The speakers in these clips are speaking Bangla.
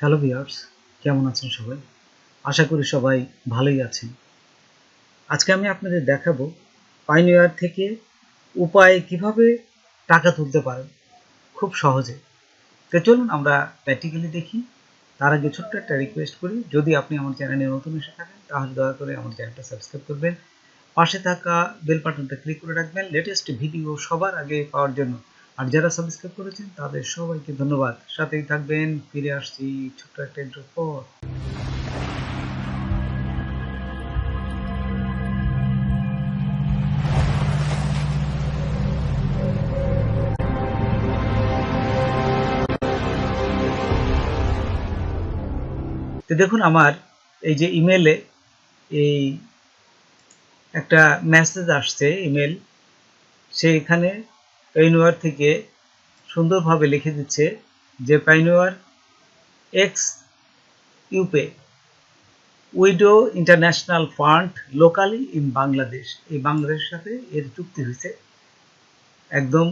হ্যালো ভিউয়ার্স, কেমন আছেন সবাই? আশা করি সবাই ভালোই আছেন। আজকে আমি আপনাদের দেখাবো পাইওনিয়ার থেকে উপায় কিভাবে টাকা তুলতে পারেন খুব সহজে। তো চলুন আমরা প্র্যাকটিক্যালি দেখি। তার আগে ছোট্ট একটা রিকোয়েস্ট করি, যদি আপনি আমার চ্যানেলে নতুন এসে থাকেন তাহলে দয়া করে আমার চ্যানেলটা সাবস্ক্রাইব করবেন, পাশে থাকা বেল বাটনটা ক্লিক করে রাখবেন লেটেস্ট ভিডিও সবার আগে পাওয়ার জন্য। আর যারা সাবস্ক্রাইব করেছেন তাদের সবাইকে ধন্যবাদ। সাথেই থাকবেন, ফিরে আসছি ছোট্ট একটা ইন্ট্রোর পর। তো দেখুন, আমার এই যে ইমেলে এই একটা মেসেজ আসছে ইমেল, সেইখানে পাইওনিয়ার থেকে সুন্দরভাবে লিখে দিচ্ছে যে পাইওনিয়ার এক্স ইউপে widow international fund locally in Bangladesh. এই বাংলাদেশের সাথে এর চুক্তি হয়েছে একদম।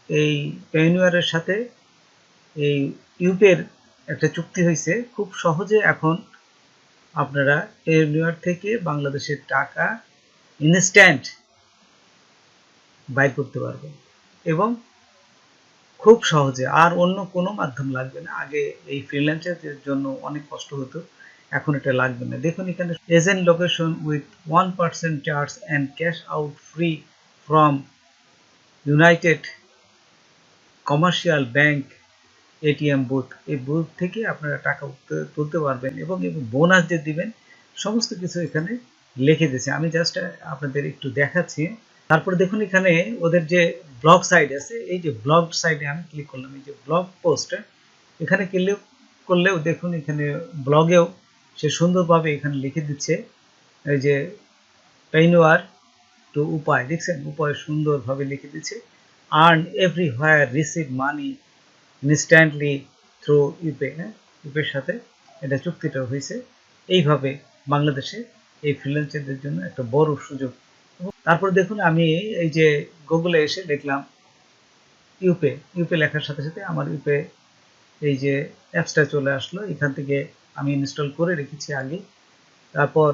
এই পাইওনিয়ারের সাথে এই ইউপের একটা চুক্তি হয়েছে। খুব সহজে এখন আপনারা পাইওনিয়ার থেকে বাংলাদেশের টাকা ইনস্ট্যান্ট বাইর করতে পারবেন এবং খুব সহজে। আর অন্য কোনো মাধ্যম লাগবে না। আগে এই ফ্রিল্যান্সারদের জন্য অনেক কষ্ট হতো, এখন এটা লাগবে না। দেখুন এখানে agent location with 1% charge and cash out free from United commercial bank ATM booth. এই বুথ থেকে আপনারা টাকা তুলতে পারবেন এবং বোনাস যে দিবেন সমস্ত কিছু এখানে লিখে দিয়েছে। আমি জাস্ট আপনাদের একটু দেখাচ্ছি। তারপর দেখুন এখানে ওদের যে ব্লগ সাইট আছে, এই যে ব্লগ সাইটে আমি ক্লিক করলাম, এই যে ব্লগ পোস্ট, এখানে ক্লিক করলেও দেখুন এখানে ব্লগেও সে সুন্দরভাবে এখানে লিখে দিচ্ছে এই যে পাইওনিয়ার টু উপায়। দেখছেন, উপায় সুন্দরভাবে লিখে দিচ্ছে। আর্ন এভরিহোয়ার, রিসিভ মানি ইনস্ট্যান্টলি থ্রু ইউপে। হ্যাঁ, ইউপের সাথে এটা চুক্তিটা হয়েছে। এইভাবে বাংলাদেশে এই ফ্রিল্যান্সারদের জন্য একটা বড় সুযোগ। তারপর দেখুন আমি এই যে গুগলে এসে লিখলাম ইউপে। ইউপে লেখার সাথে সাথে আমার ইউপে এই যে অ্যাপসটা চলে আসলো। এখান থেকে আমি ইনস্টল করে রেখেছি আগে। তারপর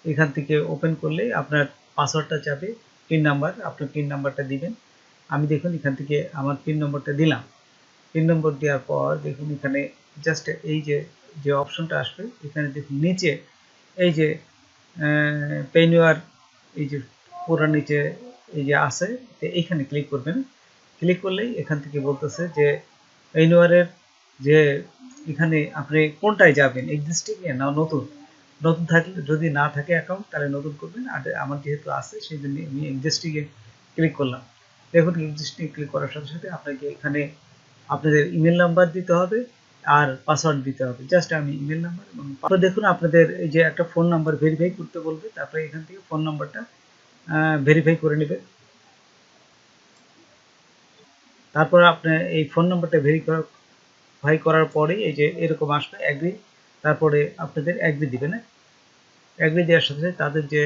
এখান থেকে ওপেন করলে আপনার পাসওয়ার্ডটা চাবে, পিন নাম্বার, আপনার পিন নাম্বারটা দিবেন। আমি দেখুন এখান থেকে আমার পিন নম্বরটা দিলাম। পিন নম্বর দেওয়ার পর দেখুন এখানে জাস্ট এই যে যে অপশনটা আসবে, এখানে দেখুন নিচে এই যে পাইওনিয়ার এই যে পুরো নিচে এই যে আছে, এইখানে ক্লিক করবেন। ক্লিক করলেই এখান থেকে বলতেছে যে পাইওনিয়ারের যে এখানে আপনি কোনটায় যাবেন, এক্সিস্টিং এ না নতুন। নতুন থাকলে, যদি না থাকে অ্যাকাউন্ট তাহলে নতুন করবেন, আর আমার যেহেতু আছে সেই জন্য আমি এক্সিস্টিং এ ক্লিক করলাম। দেখুন এক্সিস্টিং ক্লিক করার সাথে সাথে আপনাকে এখানে আপনাদের ইমেল নাম্বার দিতে হবে আর পাসওয়ার্ড দিতে হবে। জাস্ট আমি ইমেল নাম্বার এবং দেখুন আপনাদের এই যে একটা ফোন নাম্বার ভেরিফাই করতে বলবে, তারপরে এখান থেকে ফোন নাম্বারটা ভেরিফাই করে নেবেন। তারপর আপনার এই ফোন নাম্বারটা ভেরিফাই করার পরে এই যে এরকম আসবে অ্যাগ্রি। তারপরে আপনাদের অ্যাগ্রি দিবেন। অ্যাগ্রি দেওয়ার সাথে সাথে তাদের যে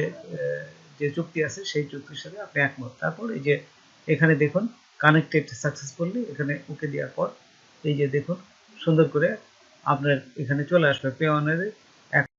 যে চুক্তি আছে সেই চুক্তির সাথে আপনি একমত। তারপর এই যে এখানে দেখুন কানেক্টেড সাকসেসফুলি, এখানে ওকে দেওয়ার পর এই যে দেখুন সুন্দর করে আপনার এখানে চলে আসবে পাইওনিয়ারে